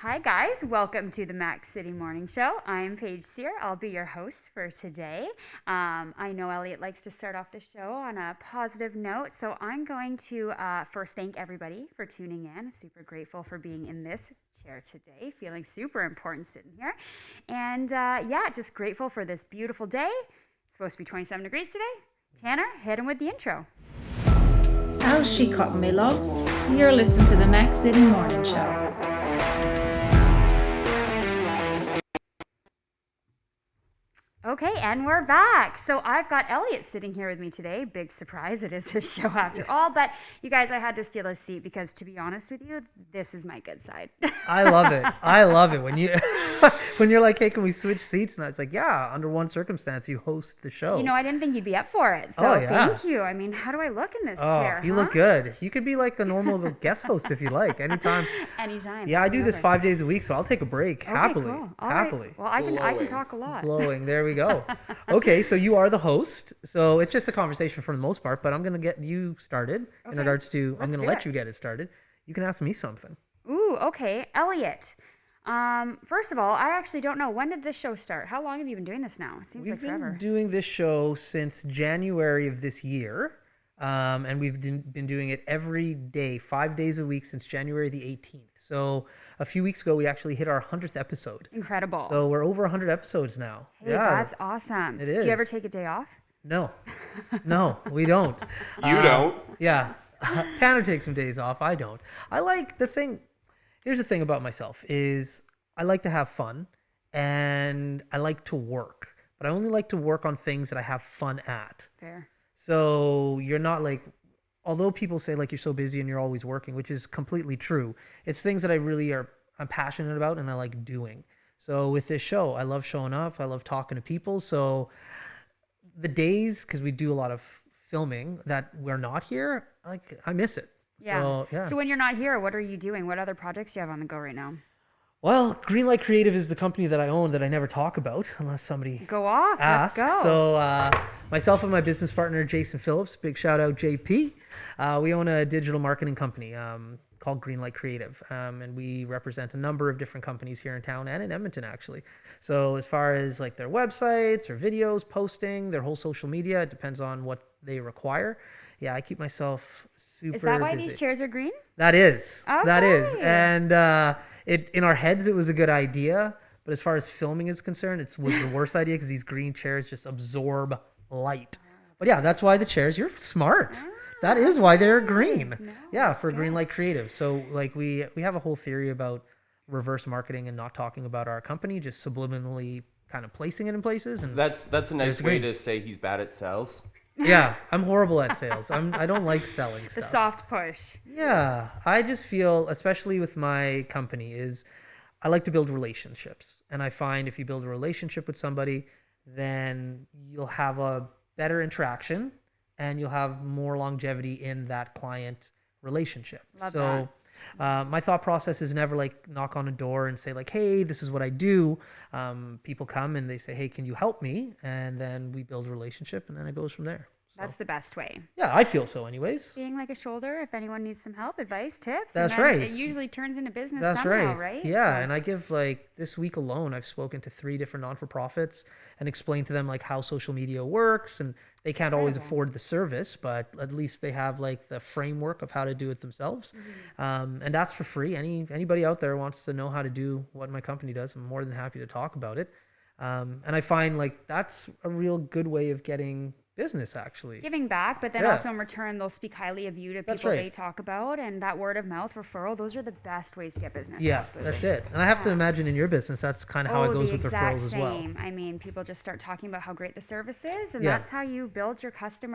Hi guys, welcome to the Max City Morning Show. I'm Paige Cyr. I'll be your host for today. I know Elliot likes to start off the show on a positive note, so I'm going to first thank everybody for tuning in. Super grateful for being in this chair today, feeling super important sitting here. And just grateful for this beautiful day. It's supposed to be 27 degrees today. Tanner, hit him with the intro. How's she cutting me, loves? You're listening to the Max City Morning Show. Okay, and we're back. So I've got Elliot sitting here with me today. Big surprise, it is his show after all. But you guys, I had to steal his seat because, to be honest with you, this is my good side. I love it. I love it when you when you're like, hey, can we switch seats? And it's like, yeah, under one circumstance, you host the show. You know, I didn't think you'd be up for it. So thank you. I mean, how do I look in this chair? You look good. You could be like a normal guest host if you like, anytime. Anytime. Yeah, I do this 5 days a week, so I'll take a break happily. Cool. Happily. Right. Well, I can talk a lot. Glowing. There we go. Okay, so you are the host. So it's just a conversation for the most part, but I'm going to get you started in regards to, I'm going to let you get it started. You can ask me something. Ooh, okay. Elliot. First of all, I actually don't know. When did this show start? How long have you been doing this now? It seems like forever. We've been doing this show since January of this year, and we've been doing it every day, 5 days a week since January the 18th. So a few weeks ago, we actually hit our 100th episode. Incredible. So we're over 100 episodes now. Hey, yeah, that's awesome. It is. Do you ever take a day off? No, we don't. You don't? Yeah. Tanner takes some days off. I don't. I like here's the thing about myself is I like to have fun and I like to work, but I only like to work on things that I have fun at. Fair. So you're not like, although people say like you're so busy and you're always working, which is completely true, it's things that I'm passionate about and I like doing. So with this show, I love showing up. I love talking to people. So the days, because we do a lot of filming that we're not here, I miss it. Yeah. So when you're not here, what are you doing? What other projects do you have on the go right now? Well, Greenlight Creative is the company that I own that I never talk about unless somebody go off. asks. Let's go. So myself and my business partner, Jason Phillips, big shout out JP. We own a digital marketing company called Greenlight Creative. And we represent a number of different companies here in town and in Edmonton, actually. So as far as like their websites or videos, posting, their whole social media, it depends on what they require. Yeah, I keep myself super busy. Is that why these chairs are green? That is. Okay. That is. And in our heads, it was a good idea. But as far as filming is concerned, it was the worst idea because these green chairs just absorb light. But yeah, that's why the chairs, you're smart. That is why they're green. No, yeah, for Greenlight Creative. So like we have a whole theory about reverse marketing and not talking about our company, just subliminally kind of placing it in places. And that's a nice way to say he's bad at sales. Yeah, I'm horrible at sales. I don't like selling stuff. The soft push. Yeah, I just feel, especially with my company, is I like to build relationships. And I find if you build a relationship with somebody, then you'll have a better interaction and you'll have more longevity in that client relationship. Love that. My thought process is never like knock on a door and say like, hey, this is what I do. People come and they say, hey, can you help me? And then we build a relationship and then it goes from there. That's the best way. Yeah, I feel so anyways. Being like a shoulder, if anyone needs some help, advice, tips. That's and then right. It usually turns into business That's somehow, right? Yeah, So, and I give like this week alone, I've spoken to 3 different non-for-profits and explained to them like how social media works, and they can't always afford the service, but at least they have like the framework of how to do it themselves. And that's for free. Anybody out there wants to know how to do what my company does, I'm more than happy to talk about it. And I find like that's a real good way of getting business, actually. giving back, but then also in return, they'll speak highly of you to That's people right. they talk about, and that word of mouth referral, those are the best ways to get business. Yeah, absolutely. that's it. And I have to imagine in your business, that's kind of how it goes with referrals as well. Same. I mean, people just start talking about how great the service is, and Yeah. that's how you build your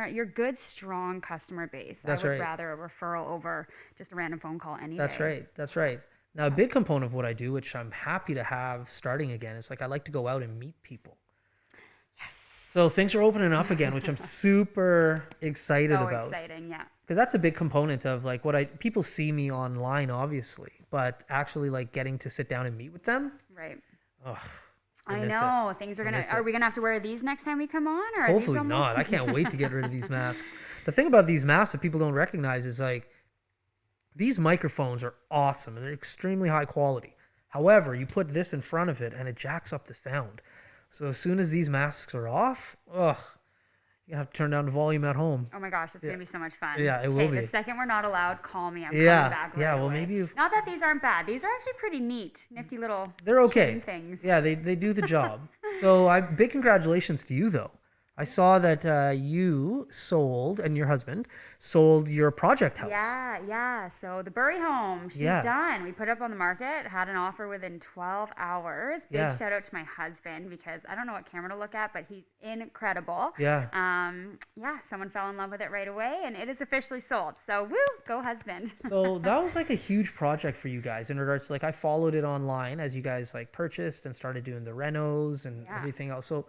your good, strong customer base. That's I would right. rather a referral over just a random phone call any That's day. right. That's right. Now, a big component of what I do, which I'm happy to have starting again, is like I like to go out and meet people. So things are opening up again, which I'm super excited So about. exciting, yeah. Because that's a big component of like people see me online, obviously, but actually like getting to sit down and meet with them. Right. Oh, I miss know. it. Things are I gonna. miss Are it. we gonna have to wear these next time we come on? Or are these Hopefully almost- not. I can't wait to get rid of these masks. The thing about these masks that people don't recognize is like these microphones are awesome and they're extremely high quality. However, you put this in front of it and it jacks up the sound. So as soon as these masks are off, you have to turn down the volume at home. Oh my gosh, it's gonna be so much fun. Yeah, it will Okay, be. the second we're not allowed, call me. I'm coming Yeah, back yeah. right Well, away. maybe Not that these aren't bad. These are actually pretty neat, nifty little they're okay. chain things. Yeah, they do the job. So big congratulations to you though. I saw that you sold, and your husband sold your project house. Yeah. So the Bury home, she's done. We put it up on the market, had an offer within 12 hours. Big shout out to my husband because I don't know what camera to look at, but he's incredible. Yeah. Someone fell in love with it right away, and it is officially sold. So woo, go husband. So that was like a huge project for you guys in regards to, like, I followed it online as you guys like purchased and started doing the renos and everything else. So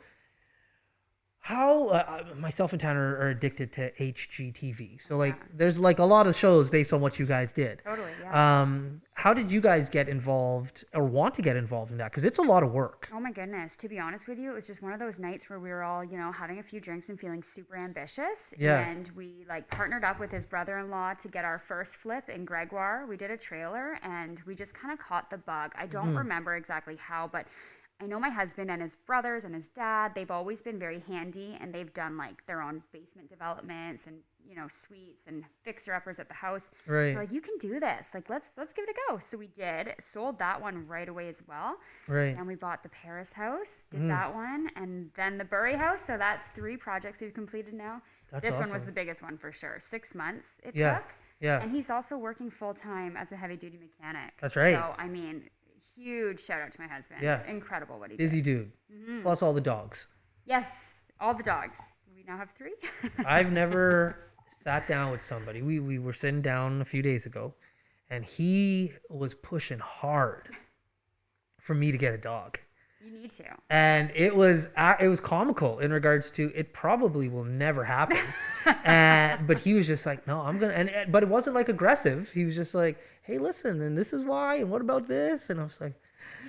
how myself and Tanner are addicted to HGTV. So like there's like a lot of shows based on what you guys did. Totally, yeah. How did you guys get involved or want to get involved in that? Because it's a lot of work. Oh my goodness. To be honest with you, it was just one of those nights where we were all, having a few drinks and feeling super ambitious. Yeah. And we like partnered up with his brother-in-law to get our first flip in Gregoire. We did a trailer and we just kind of caught the bug. I don't remember exactly how, but I know my husband and his brothers and his dad, they've always been very handy and they've done like their own basement developments and, suites and fixer-uppers at the house. Right. They're like, you can do this. Like, let's give it a go. So we did. Sold that one right away as well. Right. And we bought the Paris house, did that one, and then the Bury house. So that's 3 projects we've completed now. That's this one awesome. was the biggest one for sure. 6 months it Yeah. took. Yeah. And he's also working full-time as a heavy-duty mechanic. That's right. So, I mean, huge shout out to my husband. Yeah. Incredible what he Busy did. dude. Plus all the dogs. Yes, all the dogs. We now have 3. I've never sat down with somebody. We were sitting down a few days ago, and he was pushing hard for me to get a dog. You need to. And it was comical in regards to it probably will never happen. But he was just like, no, I'm gonna. But it wasn't like aggressive. He was just like, hey, listen, and this is why, and what about this? And I was like,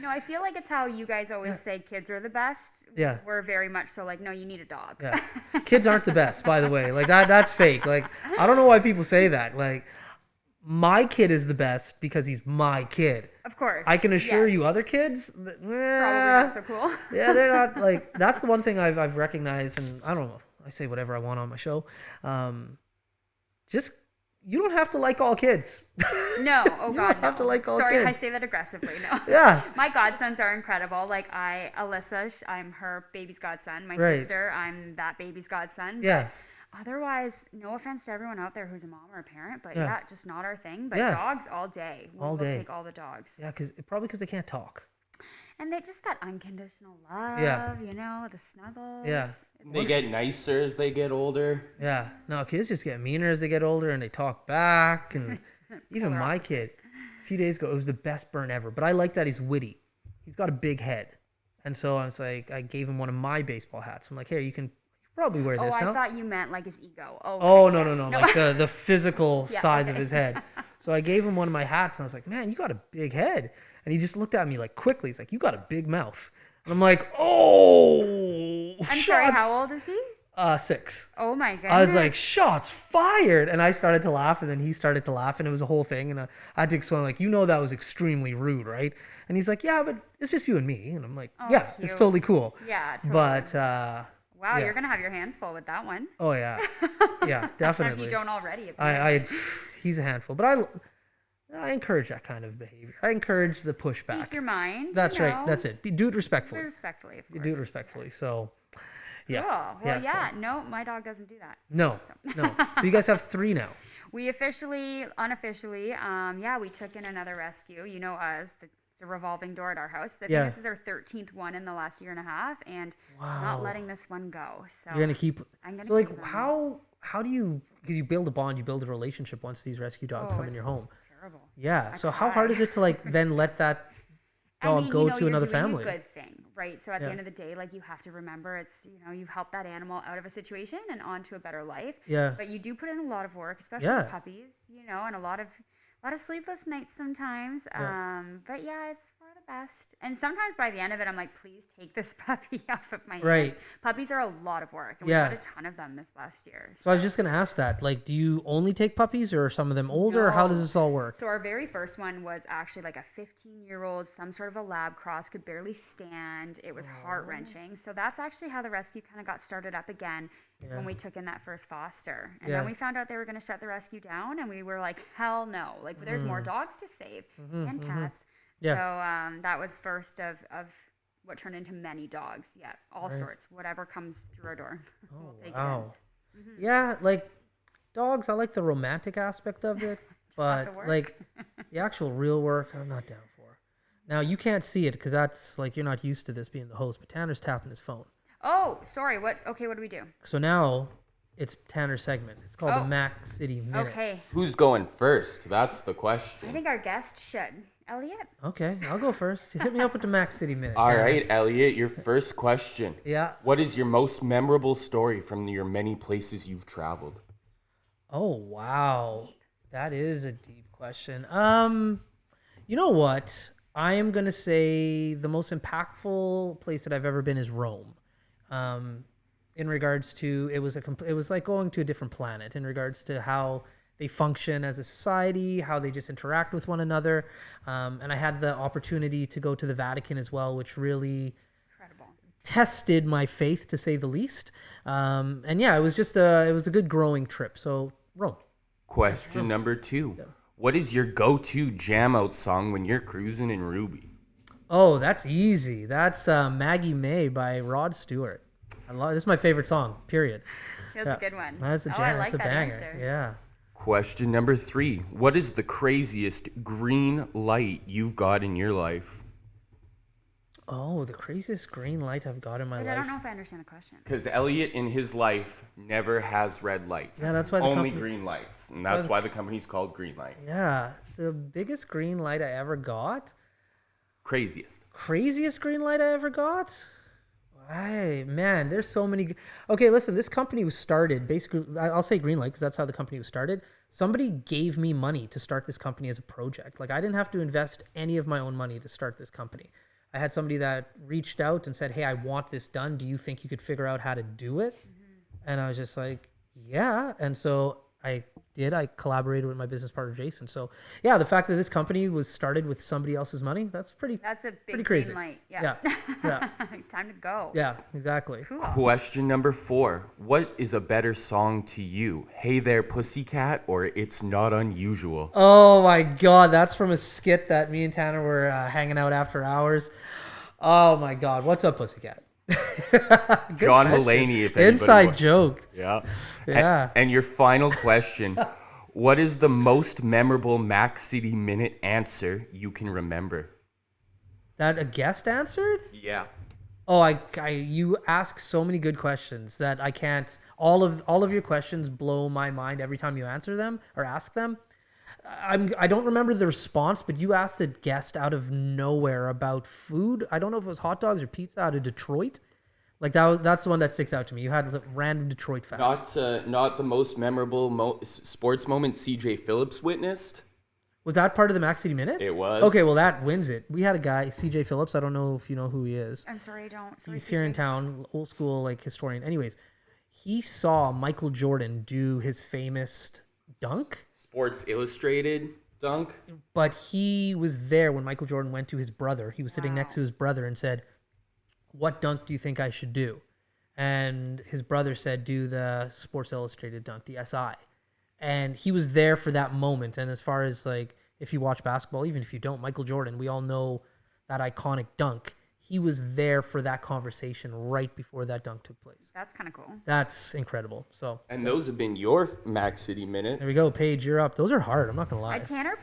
I feel like it's how you guys always say kids are the best. Yeah. We're very much so like, no, you need a dog. yeah, kids aren't the best, by the way. Like that's fake. Like I don't know why people say that. Like my kid is the best because he's my kid. Of course. I can assure you, other kids, Probably not so cool. yeah, they're not like. That's the one thing I've recognized, and I don't know. I say whatever I want on my show. Just you don't have to like all kids. No, oh You God, don't have no. to like all Sorry, kids. I say that aggressively. No. Yeah. My godsons are incredible. Like Alyssa, I'm her baby's godson. My Right. sister, I'm that baby's godson. Yeah. But otherwise, no offense to everyone out there who's a mom or a parent, but Yeah. just not our thing. But Yeah. dogs all day. All We'll day. take all the dogs. Yeah, because they can't talk. And they just that unconditional love, Yeah. the snuggles. Yeah. They get nicer as they get older. Yeah. No, kids just get meaner as they get older, and they talk back. And even Polar my kid, a few days ago, it was the best burn ever. But I like that he's witty. He's got a big head, and so I was like, I gave him one of my baseball hats. I'm like, here, you can probably wear this Oh, now. I thought you meant like his ego. Oh, Oh, okay, no, yeah. like the physical Yeah, size of okay. his head. So I gave him one of my hats, and I was like, man, you got a big head. And he just looked at me like quickly. He's like, you got a big mouth. And I'm like, oh, I'm sorry, shots. how old is he? 6. Oh my goodness. I was like, shots fired. And I started to laugh, and then he started to laugh, and it was a whole thing. And I had to explain, like, that was extremely rude, right? And he's like, yeah, but it's just you and me. And I'm like, Oh, yeah, it's cute. totally cool. Yeah, totally. But, Wow, yeah. you're gonna have your hands full with that one. oh, yeah. Yeah, If definitely. you don't already. I he's a handful, but I encourage that kind of behavior. I encourage the pushback. Speak your mind. That's right. That's it. Do it respectfully. Very respectfully, of You course. do it respectfully. So, yeah. Cool. Well, yeah. So, no, my dog doesn't do that. no. So you guys have 3 now. We unofficially, we took in another rescue. You know us. It's a revolving door at our house. I think Yeah. this is our 13th one in the last year and a half, and Wow. not letting this one go. So You're gonna keep. I'm gonna So like, keep them. how do you? Because you build a bond, you build a relationship once these rescue dogs come in your home. It's terrible. Yeah. I So how hard try. is it to like then let that dog go to you're another doing family? A good thing, right? So at Yeah. the end of the day, like you have to remember, it's you've helped that animal out of a situation and onto a better life. Yeah. But you do put in a lot of work, especially Yeah. with puppies, and a lot of sleepless nights sometimes. Yeah. But yeah, it's for the best. And sometimes by the end of it, I'm like, please take this puppy off of my hands. Right. Puppies are a lot of work. And Yeah. we got a ton of them this last year. So I was just gonna ask that. Like, do you only take puppies, or are some of them older? Or how does No. this all work? So our very first one was actually like a 15-year-old, some sort of a lab cross, could barely stand. It was heart-wrenching. So that's actually how the rescue kind of got started up again when we took in that first foster. And then we found out they were going to shut the rescue down, and we were like, hell no. Like, there's more dogs to save and cats. Yeah. So that was first of what turned into many dogs. Yeah, all sorts. Whatever comes through our door. We'll take it in. Wow. Yeah, like dogs, I like the romantic aspect of it, not but the work. like the actual real work, I'm not down for. Now you can't see it because that's like you're not used to this being the host, but Tanner's tapping his phone. Oh, sorry. What? Okay, what do we do? So now it's Tanner's segment. It's called the Mac City Minute. Okay. Who's going first? That's the I question. think our guest should. Elliot? Okay, I'll go first. Hit me up with the Mac City Minute. All Tanner. right, Elliot, your first question. Yeah. What is your most memorable story from your many places you've traveled? Oh wow, that is a deep question. You know what? I am gonna say the most impactful place that I've ever been is Rome. In regards to it was like going to a different planet in regards to how they function as a society, how they just interact with one another. And I had the opportunity to go to the Vatican as well, which really Incredible. tested my faith to say the least. And yeah, it was just it was a good growing trip. So Rome. Question number 2. What is your go-to jam out song when you're cruising in Ruby? Oh, that's easy. That's Maggie May by Rod Stewart. This is my favorite song, period. That's a good one. That's a jam. Oh, I like That's a that banger. answer. Yeah. Question number 3. What is the craziest green light you've got in your life? Oh, the craziest green light I've got in my Wait, life. I don't know if I understand the question. Because Elliot in his life never has red lights. Yeah, that's why the only company- green lights. And that's why the company's called Green Light. Yeah. The biggest green light I ever got. Craziest. Craziest green light I ever got? Man, there's so many. Okay, listen, this company was started basically. I'll say Greenlight because that's how the company was started. Somebody gave me money to start this company as a project. Like I didn't have to invest any of my own money to start this company. I had somebody that reached out and said, "Hey, I want this done. Do you think you could figure out how to do it?" And I was just like, "Yeah." And so I did. I collaborated with my business partner Jason. So yeah, the fact that this company was started with somebody else's money, that's pretty That's a pretty big crazy. green light. Yeah. Yeah. Time to go. Yeah, exactly. Question number 4. What is a better song to you? Hey There Pussycat or It's Not Unusual? Oh my God, that's from a skit that me and Tanner were hanging out after hours. Oh my God, what's up, Pussycat? John Mulaney, if anybody Inside wa- joke. Yeah. Yeah. And your final question. What is the most memorable Mac City Minute answer you can remember? That a guest answered? Yeah. Oh, you ask so many good questions that I can't. All of your questions blow my mind every time you answer them or ask them. I don't remember the response, but you asked a guest out of nowhere about food. I don't know if it was hot dogs or pizza out of Detroit. Like that's the one that sticks out to me. You had random Detroit facts. Not the most memorable sports moment CJ Phillips witnessed. Was that part of the Mac City Minute? It was. Okay, well that wins it. We had a guy, CJ Phillips. I don't know if you know who he is. I'm sorry, I don't. Sorry, He's here in town, old school like historian. Anyways, he saw Michael Jordan do his famous dunk. Sports Illustrated dunk. But he was there when Michael Jordan went to his brother. He was sitting next to his brother and said, "What dunk do you think I should do?" And his brother said, "Do the Sports Illustrated dunk, the SI." And he was there for that moment. And as far as like, if you watch basketball, even if you don't, Michael Jordan, we all know that iconic dunk. He was there for that conversation right before that dunk took place. That's kind of cool. That's incredible. So And those have been your Mac City Minute. there we go, Paige. You're up. Those are hard. I'm not gonna lie. Tanner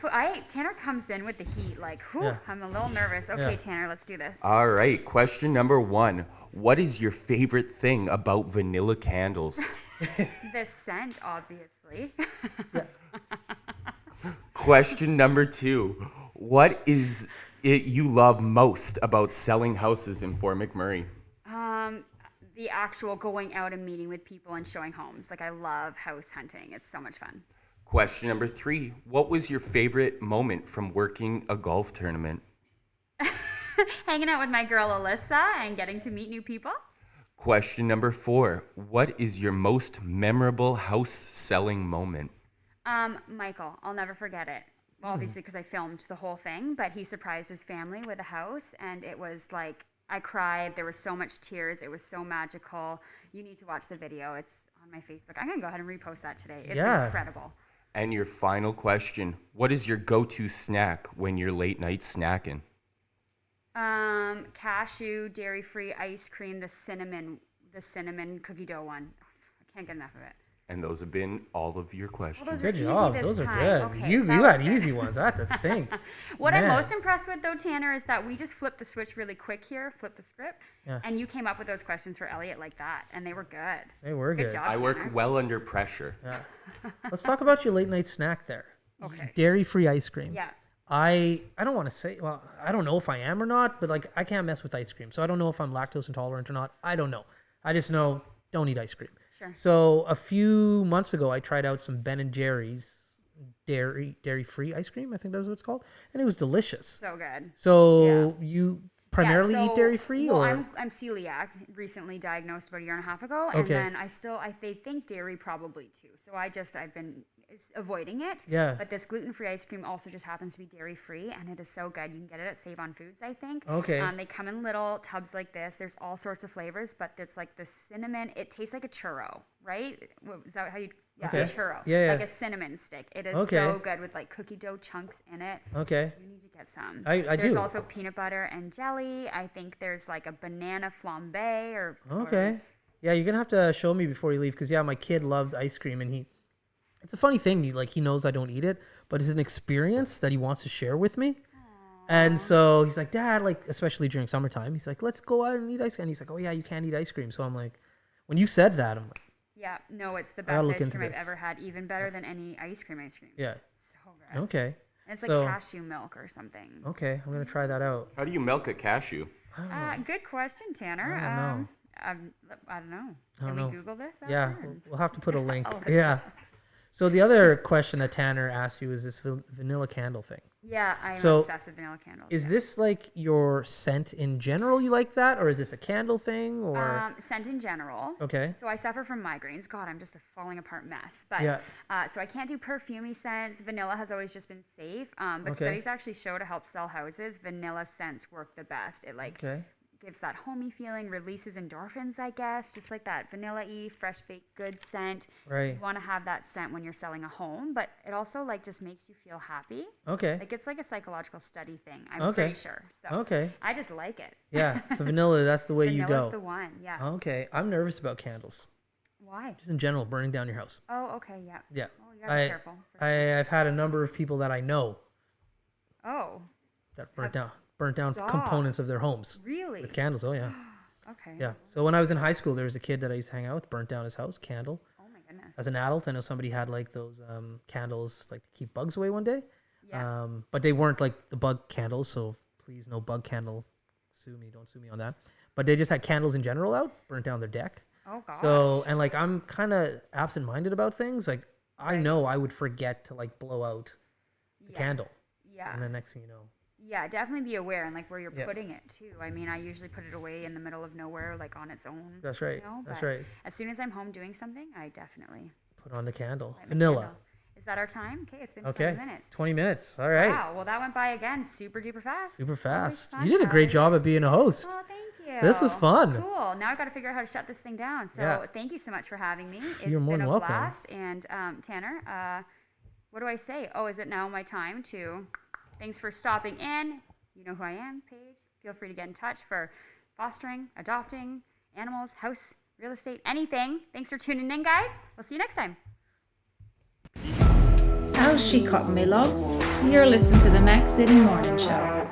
comes in with the heat. Like, whew, Yeah. I'm a little nervous. Okay, Yeah. Tanner, let's do this. All right. Question number 1. What is your favorite thing about vanilla candles? The scent, obviously. Question number 2. What is it you love most about selling houses in Fort McMurray? The actual going out and meeting with people and showing homes. Like, I love house hunting. It's so much fun. Question number 3. What was your favorite moment from working a golf tournament? Hanging out with my girl Alyssa and getting to meet new people. Question number 4. What is your most memorable house selling moment? Michael, I'll never forget it. Well, obviously because I filmed the whole thing, but he surprised his family with a house, and it was like I cried. There was so much tears. It was so magical. You need to watch the video. It's on my Facebook. I'm gonna go ahead and repost that today. It's incredible. And your final question, what is your go-to snack when you're late night snacking? Cashew, dairy-free ice cream, the cinnamon cookie dough one. I can't get enough of it. And those have been all of your questions. Well, those were Good easy job. this Those are time. good. Okay, You that was had good. easy ones. I have to think. What I'm Man. most impressed with, though, Tanner, is that we just flipped the switch really quick here, flipped the script, Yeah. and you came up with those questions for Elliot like that, and they were good. They were good. job, I work Tanner. well under pressure. Yeah. Let's talk about your late night snack there. Okay. Dairy-free ice cream. Yeah. I don't want to say, well, I don't know if I am or not, but like I can't mess with ice cream. So I don't know if I'm lactose intolerant or not. I don't know. I just know don't eat ice cream. Sure. So a few months ago, I tried out some Ben and Jerry's dairy-free ice cream. I think that's what it's called. And it was delicious. So good. So you primarily Yeah, eat dairy-free well, or? I'm celiac, recently diagnosed about a year and a half ago, and Okay. then they think dairy probably too. So I've been avoiding it. Yeah. But this gluten-free ice cream also just happens to be dairy-free, and it is so good. You can get it at Save on Foods, I think. Okay. They come in little tubs like this. There's all sorts of flavors, but it's like the cinnamon. It tastes like a churro, right? Is that how you? Yeah, Okay. a churro. Yeah, Like yeah. a cinnamon stick. It is Okay. so good with like cookie dough chunks in it. Okay. You need to get some. I There's do. also peanut butter and jelly. I think there's like a banana flambe or Okay. Yeah, you're gonna have to show me before you leave, because my kid loves ice cream, and it's a funny thing. He knows I don't eat it, but it's an experience that he wants to share with me. And so he's like, Dad, like especially during summertime, he's like, let's go out and eat ice cream. And he's like, oh yeah, you can't eat ice cream. So I'm like, when you said that, I'm like, Yeah, no, it's the gotta best look ice into cream I've this. ever had. Even better than any ice cream. yeah, So good. okay, And it's So- like cashew milk or something. okay, I'm gonna try that out. How do you milk a cashew? Good question, Tanner. I don't know. I don't know. I don't Can know. we Google this? Yeah, after? we'll have to put a link. Oh, Yeah. So the other question that Tanner asked you is this vanilla candle thing. Yeah, I'm So, obsessed with vanilla candles. Is yeah. this like your scent in general? You like that, or is this a candle thing? Or Scent in general. okay, So I suffer from migraines. God, I'm just a falling apart mess. But Yeah. so I can't do perfumey scents. Vanilla has always just been safe. But Okay. studies actually show to help sell houses, vanilla scents work the best. It like okay, gives that homey feeling, releases endorphins, I guess, just like that vanilla-y, fresh baked goods scent. right, You want to have that scent when you're selling a home, but it also like just makes you feel happy. okay, Like it's like a psychological study thing. I'm Okay. pretty sure. So okay. I just like it. Yeah. So vanilla, that's the way you Vanilla's go. the one. Yeah. Okay, I'm nervous about candles, Why? just in general, burning down your house. Oh, okay. Yeah. Yeah. Oh, you gotta be careful. for I've had a number of people that I know Oh, that burnt down Stop. components of their homes really? with candles. Oh yeah, Okay. yeah. So when I was in high school, there was a kid that I used to hang out with, burnt down his house, candle. Oh my goodness. As an adult, I know somebody had like those candles like to keep bugs away one day. Yeah. But they weren't like the bug candles, so please no bug candle don't sue me on that. But they just had candles in general out, burnt down their deck. Oh gosh. So, and like I'm kind of absent-minded about things. Like I know I would forget to like blow out the Yeah. candle, Yeah. and then next thing you know, Yeah, definitely be aware and like where you're Yeah. putting it too. I mean, I usually put it away in the middle of nowhere, like on its own. that's right. That's but right. As soon as I'm home doing something, I definitely Put on the candle. light my Vanilla. candle. Is that our time? Okay, it's been Okay. 20 minutes. 20 minutes. All right. Wow. Well, that went by again super duper fast. Super Always fast. fun, You did a great guys. job at being a host. Oh, thank you. This was fun. Cool. Now I've got to figure out how to shut this thing down. So Yeah. thank you so much for having me. It's You're more been than a welcome. blast. And Tanner, what do I say? Oh, is it now my time to? Thanks for stopping in. You know who I am, Paige. Feel free to get in touch for fostering, adopting, animals, house, real estate, anything. Thanks for tuning in, guys. We'll see you next time. How's she cutting me, loves? You're listening to the Mac City Morning Show.